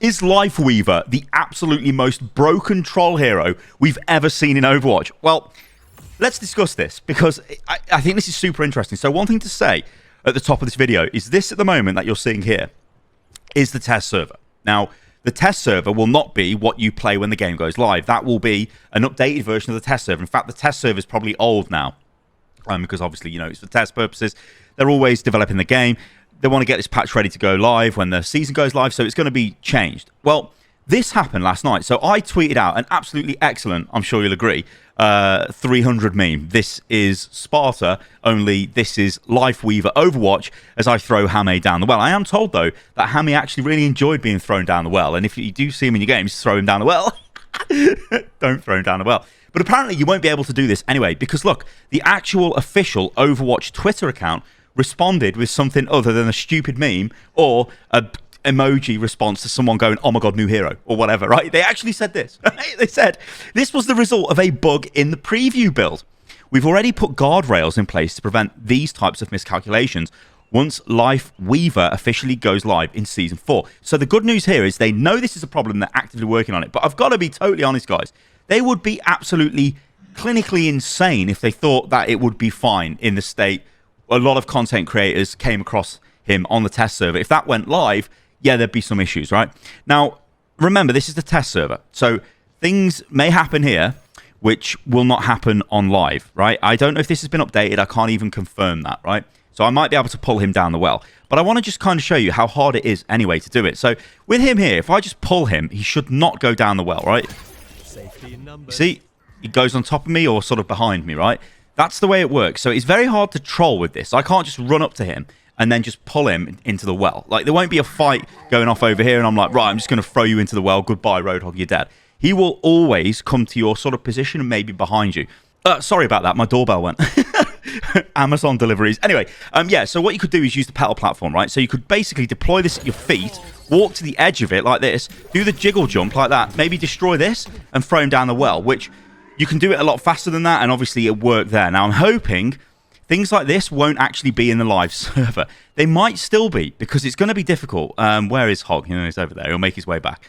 Is Lifeweaver the absolutely most broken troll hero we've ever seen in Overwatch? Well, let's discuss this because I think this is super interesting. So one thing to say at the top of this video is this at the moment that you're seeing here is the test server. Now, the test server will not be what you play when the game goes live. That will be an updated version of the test server. In fact, the test server is probably old now because obviously, you know, it's for test purposes. They're always developing the game. They want to get this patch ready to go live when the season goes live, so it's going to be changed. Well, this happened last night. So I tweeted out an absolutely excellent, I'm sure you'll agree, 300 meme. This is Sparta, only this is Lifeweaver Overwatch as I throw Hame down the well. I am told, though, that Hame actually really enjoyed being thrown down the well. And if you do see him in your games, throw him down the well. Don't throw him down the well. But apparently you won't be able to do this anyway, because look, the actual official Overwatch Twitter account responded with something other than a stupid meme or a emoji response to someone going, oh my god, new hero, or whatever, right? They actually said this. They said, this was the result of a bug in the preview build. We've already put guardrails in place to prevent these types of miscalculations once Lifeweaver officially goes live in Season 4. So the good news here is they know this is a problem, they're actively working on it. But I've got to be totally honest, guys. They would be absolutely clinically insane if they thought that it would be fine in the state a lot of content creators came across him on the test server. If that went live, yeah, there'd be some issues, right? Now, remember, this is the test server. So things may happen here which will not happen on live, right? I don't know if this has been updated. I can't even confirm that, right? So I might be able to pull him down the well. But I want to just kind of show you how hard it is anyway to do it. So with him here, if I just pull him, he should not go down the well, right? See, he goes on top of me or sort of behind me, right? That's the way it works. So it's very hard to troll with this. I can't just run up to him and then just pull him into the well. Like, there won't be a fight going off over here and I'm like, right, I'm just going to throw you into the well. Goodbye, Roadhog, you're dead. He will always come to your sort of position and maybe behind you. Sorry about that. My doorbell went. Amazon deliveries. Anyway, yeah, so what you could do is use the pedal platform, right? So you could basically deploy this at your feet, walk to the edge of it like this, do the jiggle jump like that, maybe destroy this and throw him down the well, which you can do it a lot faster than that, and obviously it worked there. Now, I'm hoping things like this won't actually be in the live server. They might still be, because it's going to be difficult. Where is Hog? You know, he's over there. He'll make his way back.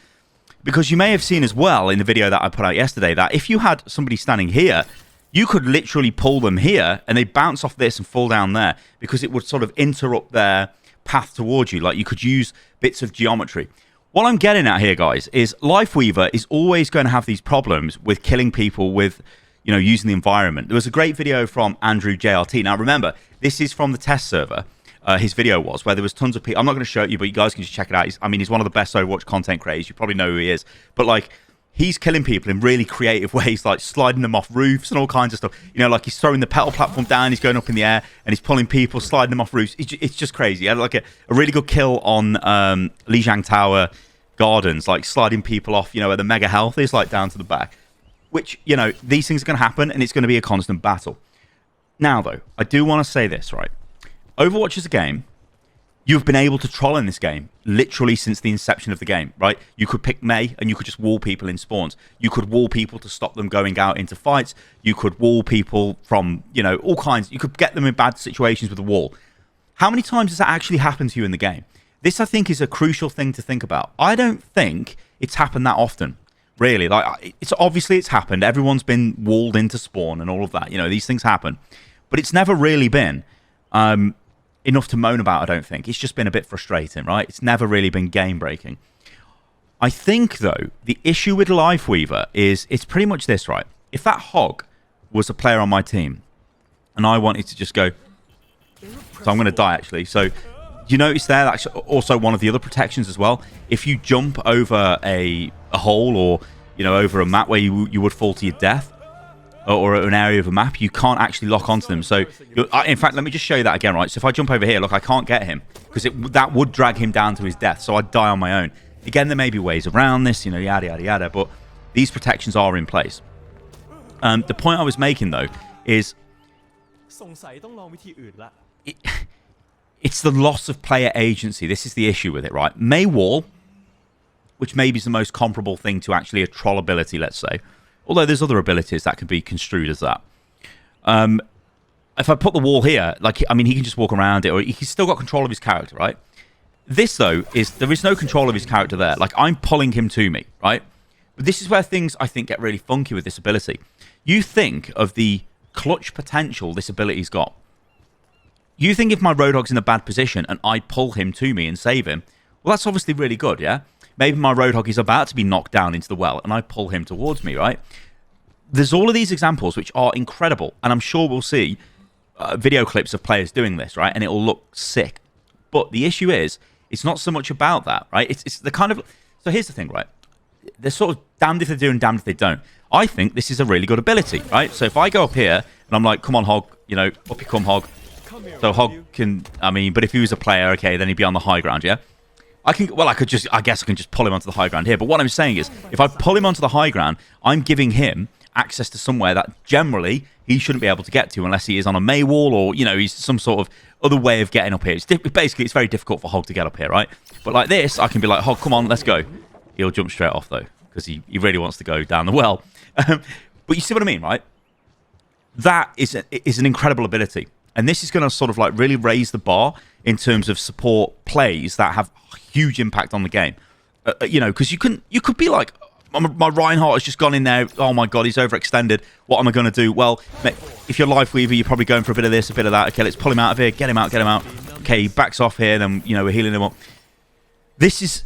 Because you may have seen as well in the video that I put out yesterday that if you had somebody standing here, you could literally pull them here, and they bounce off this and fall down there, because it would sort of interrupt their path towards you. Like, you could use bits of geometry. What I'm getting at here, guys, is Lifeweaver is always going to have these problems with killing people with, you know, using the environment. There was a great video from Andrew JRT. Now, remember, this is from the test server. His video was where there was tons of people. I'm not going to show it you, but you guys can just check it out. He's one of the best Overwatch content creators. You probably know who he is. But, like, he's killing people in really creative ways, like sliding them off roofs and all kinds of stuff. You know, like he's throwing the pedal platform down, he's going up in the air, and he's pulling people, sliding them off roofs. It's just crazy. He had like a really good kill on Lijiang Tower Gardens, like sliding people off, you know, where the mega health is, like down to the back. Which, you know, these things are going to happen, and it's going to be a constant battle. Now, though, I do want to say this, right? Overwatch is a game. You've been able to troll in this game literally since the inception of the game, right? You could pick Mei and you could just wall people in spawns. You could wall people to stop them going out into fights. You could wall people from, you know, all kinds. You could get them in bad situations with a wall. How many times has that actually happened to you in the game? This, I think, is a crucial thing to think about. I don't think it's happened that often, really. Like, it's happened. Everyone's been walled into spawn and all of that. You know, these things happen. But it's never really been enough to moan about, I don't think. It's just been a bit frustrating, right? It's never really been game-breaking. I think, though, the issue with Lifeweaver is it's pretty much this, right? If that Hog was a player on my team and I wanted to just go... So I'm going to die, actually. So you notice there, that's also one of the other protections as well. If you jump over a hole or, you know, over a map where you would fall to your death, or an area of a map, you can't actually lock onto them. So, in fact, let me just show you that again, right? So if I jump over here, look, I can't get him because that would drag him down to his death. So I'd die on my own. Again, there may be ways around this, you know, yada, yada, yada, but these protections are in place. The point I was making, though, is it's the loss of player agency. This is the issue with it, right? Mei Wall, which maybe is the most comparable thing to actually a troll ability, let's say. Although there's other abilities that could be construed as that. If I put the wall here, like, I mean, he can just walk around it, or he's still got control of his character, right? This, though, is there is no control of his character there. Like, I'm pulling him to me, right? But this is where things, I think, get really funky with this ability. You think of the clutch potential this ability's got. You think if my Roadhog's in a bad position and I pull him to me and save him, well, that's obviously really good, yeah? Maybe my Roadhog is about to be knocked down into the well and I pull him towards me, right? There's all of these examples which are incredible, and I'm sure we'll see video clips of players doing this, right? And it'll look sick. But the issue is, it's not so much about that, right? It's the kind of... So here's the thing, right? They're sort of damned if they do and damned if they don't. I think this is a really good ability, right? So if I go up here and I'm like, come on, Hog, you know, up you come, Hog. So Hog can... I mean, but if he was a player, okay, then he'd be on the high ground, yeah? I guess I can just pull him onto the high ground here. But what I'm saying is, if I pull him onto the high ground, I'm giving him access to somewhere that generally he shouldn't be able to get to unless he is on a May wall or, you know, he's some sort of other way of getting up here. Basically, it's very difficult for Hog to get up here, right? But like this, I can be like, Hog, come on, let's go. He'll jump straight off, though, because he really wants to go down the well. But you see what I mean, right? That is an incredible ability. And this is going to sort of like really raise the bar in terms of support plays that have huge impact on the game. You know, because you could be like, my Reinhardt has just gone in there. Oh my God, he's overextended. What am I going to do? Well, if you're Lifeweaver, you're probably going for a bit of this, a bit of that. Okay, let's pull him out of here. Get him out. Okay, he backs off here. Then, you know, we're healing him up. This is,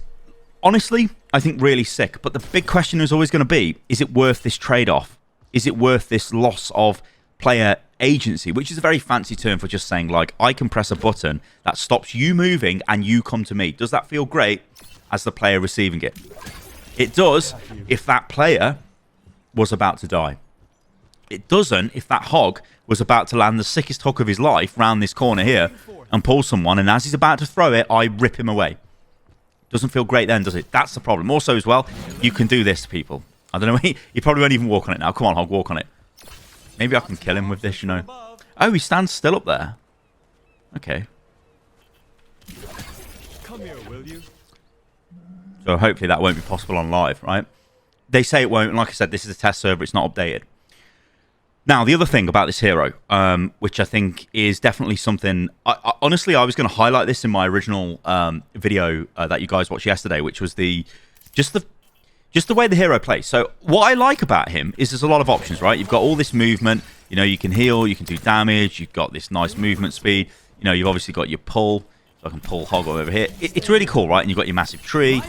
honestly, I think really sick. But the big question is always going to be, is it worth this trade-off? Is it worth this loss of player agency? Which is a very fancy term for just saying, like, I can press a button that stops you moving and you come to me. Does that feel great as the player receiving it? It does if that player was about to die. It doesn't if that Hog was about to land the sickest hook of his life round this corner here and pull someone, and as he's about to throw it, I rip him away. Doesn't feel great then, does it? That's the problem. Also, as well, you can do this to people. I don't know, you probably won't even walk on it now. Come on, Hog, walk on it. Maybe I can kill him with this, you know. Oh, he stands still up there. Okay. Come here, will you? So hopefully that won't be possible on live, right? They say it won't, and like I said, this is a test server, it's not updated. Now, the other thing about this hero, which I think is definitely something... honestly, I was going to highlight this in my original video that you guys watched yesterday, which was just the way the hero plays. So what I like about him is there's a lot of options, right? You've got all this movement. You know, you can heal, you can do damage, you've got this nice movement speed. You know, you've obviously got your pull. So I can pull Hog over here. It's really cool, right? And you've got your massive tree.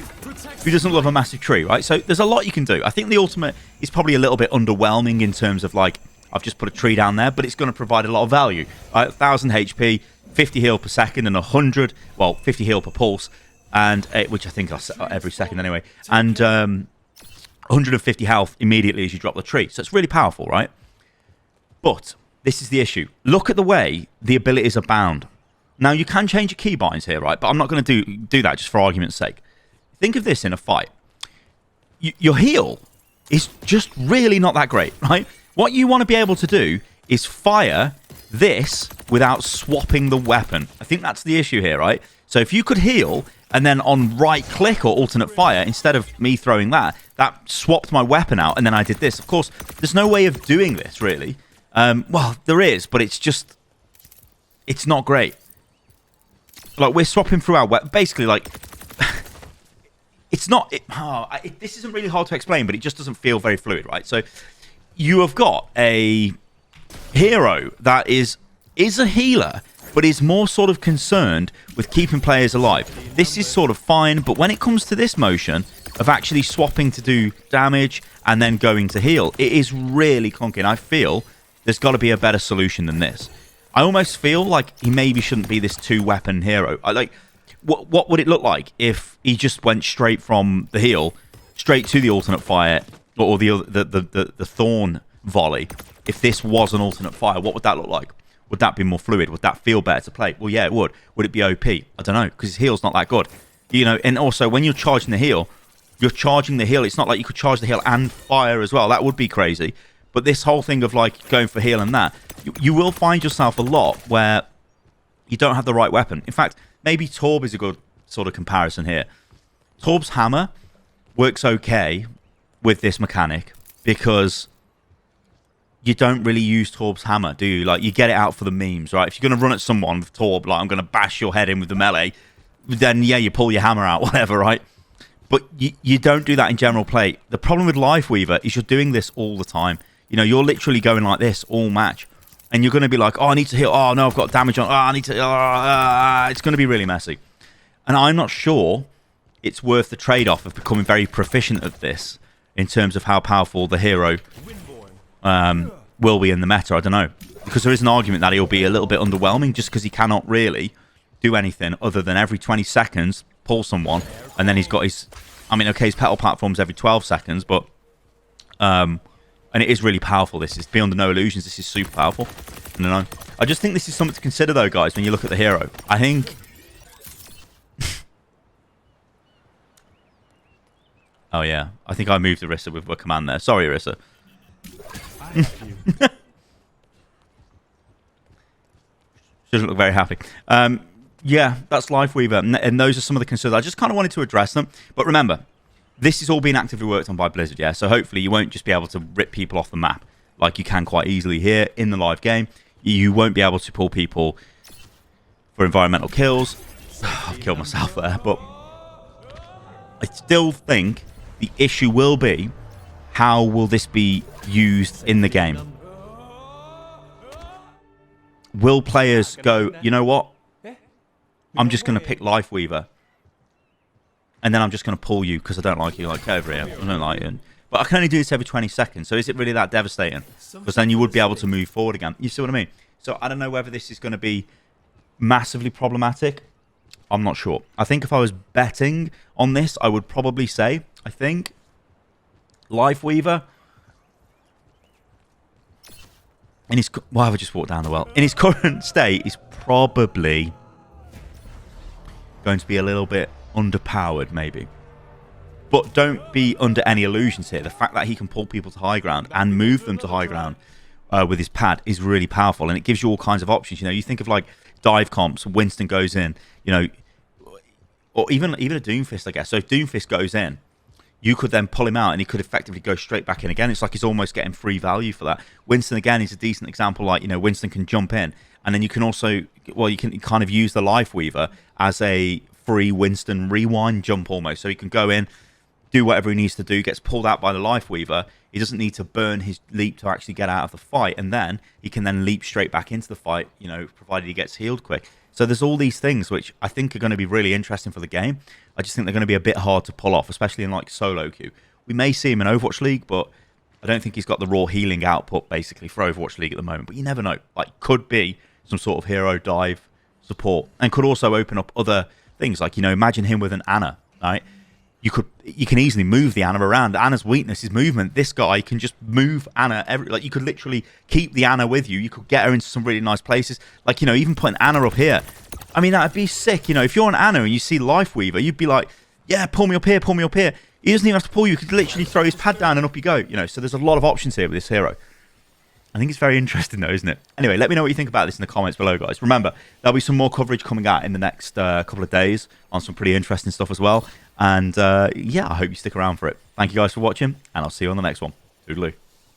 Who doesn't love a massive tree, right? So there's a lot you can do. I think the ultimate is probably a little bit underwhelming in terms of, like, I've just put a tree down there, but it's going to provide a lot of value. Right? 1,000 HP, 50 heal per second, and 100, well, 50 heal per pulse, and which I think I'll set every second anyway, and 150 health immediately as you drop the tree. So it's really powerful, right? But this is the issue. Look at the way the abilities are bound. Now, you can change your keybinds here, right? But I'm not going to do that just for argument's sake. Think of this in a fight. Your heal is just really not that great, right? What you want to be able to do is fire this without swapping the weapon. I think that's the issue here, right? So if you could heal and then on right click or alternate fire, instead of me throwing that swapped my weapon out and then I did this. Of course, there's no way of doing this, really. Well, there is, but it's not great. Like, we're swapping through our weapon. Basically, like, it's not... this isn't really hard to explain, but it just doesn't feel very fluid, right? So you have got a hero that is a healer, but is more sort of concerned with keeping players alive. This is sort of fine, but when it comes to this motion of actually swapping to do damage and then going to heal, it is really clunky, and I feel there's got to be a better solution than this. I almost feel like he maybe shouldn't be this two-weapon hero. What would it look like if he just went straight from the heal straight to the alternate fire or the thorn volley? If this was an alternate fire, what would that look like? Would that be more fluid? Would that feel better to play? Well, yeah, it would. Would it be OP? I don't know, because his heal's not that good. You know, and also when you're charging the heal, it's not like you could charge the heal and fire as well. That would be crazy. But this whole thing of, like, going for heal and that, you will find yourself a lot where you don't have the right weapon. In fact, maybe Torb is a good sort of comparison here. Torb's hammer works okay with this mechanic because you don't really use Torb's hammer, do you? Like, you get it out for the memes, right? If you're going to run at someone with Torb, like, I'm going to bash your head in with the melee, then yeah, you pull your hammer out, whatever, right? But you don't do that in general play. The problem with Lifeweaver is you're doing this all the time. You know, you're literally going like this all match. And you're going to be like, oh, I need to heal. Oh, no, I've got damage on. Oh, I need to... it's going to be really messy. And I'm not sure it's worth the trade-off of becoming very proficient at this in terms of how powerful the hero will be in the meta. I don't know. Because there is an argument that he'll be a little bit underwhelming just because he cannot really do anything other than every 20 seconds pull someone, and then he's got his... I mean, okay, his petal platform's every 12 seconds, but... and it is really powerful, this. It's beyond no illusions. This is super powerful. I don't know. I just think this is something to consider, though, guys, when you look at the hero. I think... oh, yeah. I think I moved Orisa with a command there. Sorry, Orisa. She doesn't look very happy. Yeah, that's Lifeweaver. And those are some of the concerns. I just kind of wanted to address them. But remember, this is all being actively worked on by Blizzard, yeah? So hopefully you won't just be able to rip people off the map like you can quite easily here in the live game. You won't be able to pull people for environmental kills. I've killed myself there, but I still think the issue will be how will this be used in the game? Will players go, you know what? I'm just going to pick Lifeweaver. And then I'm just going to pull you because I don't like you. Like, over here. I don't like you. But I can only do this every 20 seconds. So is it really that devastating? Because then you would be able to move forward again. You see what I mean? So I don't know whether this is going to be massively problematic. I'm not sure. I think if I was betting on this, I would probably say, I think, Lifeweaver... in his... why have I just walked down the well? In his current state, he's probably going to be a little bit underpowered, maybe. But don't be under any illusions here. The fact that he can pull people to high ground and move them to high ground with his pad is really powerful, and it gives you all kinds of options. You know, you think of like dive comps, Winston goes in, you know, or even a Doomfist, I guess. So if Doomfist goes in, you could then pull him out and he could effectively go straight back in again. It's like he's almost getting free value for that. Winston, again, is a decent example. Like, you know, Winston can jump in, and then you can also, well, you can kind of use the Lifeweaver as a free Winston rewind jump almost. So he can go in, do whatever he needs to do, gets pulled out by the Lifeweaver. He doesn't need to burn his leap to actually get out of the fight, and then he can then leap straight back into the fight, you know, provided he gets healed quick. So there's all these things which I think are going to be really interesting for the game. I just think they're going to be a bit hard to pull off, especially in like solo queue. We may see him in Overwatch League, but I don't think he's got the raw healing output basically for Overwatch League at the moment. But you never know. Like, could be some sort of hero dive support, and could also open up other things. Like, you know, imagine him with an Ana, right? You can easily move the Ana around. Ana's weakness is movement. This guy can just move Ana like, you could literally keep the Ana with you. You could get her into some really nice places. Like, you know, even putting Ana up here. I mean, that'd be sick. You know, if you're an Ana and you see Lifeweaver, you'd be like, yeah, pull me up here, pull me up here. He doesn't even have to pull you. You could literally throw his pad down and up you go. You know, so there's a lot of options here with this hero. I think it's very interesting, though, isn't it? Anyway, let me know what you think about this in the comments below, guys. Remember, there'll be some more coverage coming out in the next couple of days on some pretty interesting stuff as well. And, yeah, I hope you stick around for it. Thank you guys for watching, and I'll see you on the next one. Toodaloo.